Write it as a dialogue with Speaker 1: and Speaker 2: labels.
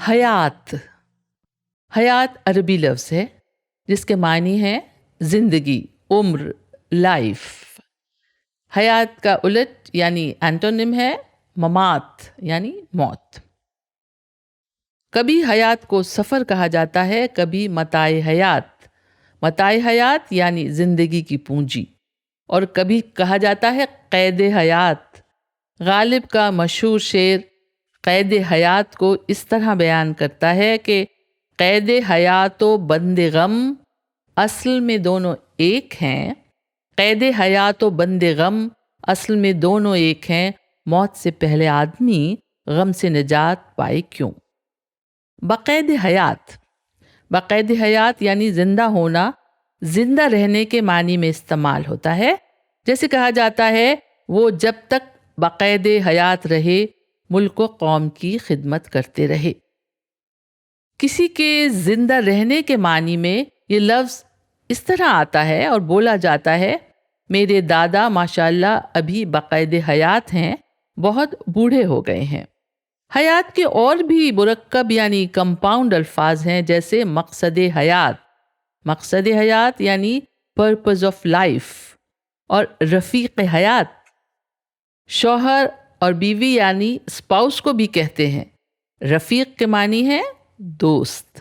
Speaker 1: حیات. حیات عربی لفظ ہے جس کے معنی ہے زندگی، عمر، لائف. حیات کا الٹ یعنی اینٹونیم ہے ممات یعنی موت. کبھی حیات کو سفر کہا جاتا ہے، کبھی متاع حیات. متاع حیات یعنی زندگی کی پونجی، اور کبھی کہا جاتا ہے قید حیات. غالب کا مشہور شعر قید حیات کو اس طرح بیان کرتا ہے کہ قید حیات و بند غم اصل میں دونوں ایک ہیں. قید حیات و بند غم اصل میں دونوں ایک ہیں، موت سے پہلے آدمی غم سے نجات پائے کیوں. بقید حیات. بقید حیات یعنی زندہ ہونا، زندہ رہنے کے معنی میں استعمال ہوتا ہے. جیسے کہا جاتا ہے وہ جب تک بقید حیات رہے ملک و قوم کی خدمت کرتے رہے. کسی کے زندہ رہنے کے معنی میں یہ لفظ اس طرح آتا ہے اور بولا جاتا ہے میرے دادا ماشاءاللہ ابھی بقید حیات ہیں، بہت بوڑھے ہو گئے ہیں. حیات کے اور بھی مرکب یعنی کمپاؤنڈ الفاظ ہیں، جیسے مقصد حیات. مقصد حیات یعنی پرپز آف لائف. اور رفیق حیات، شوہر اور بیوی یعنی اسپاؤس کو بھی کہتے ہیں. رفیق کے معنی ہے دوست.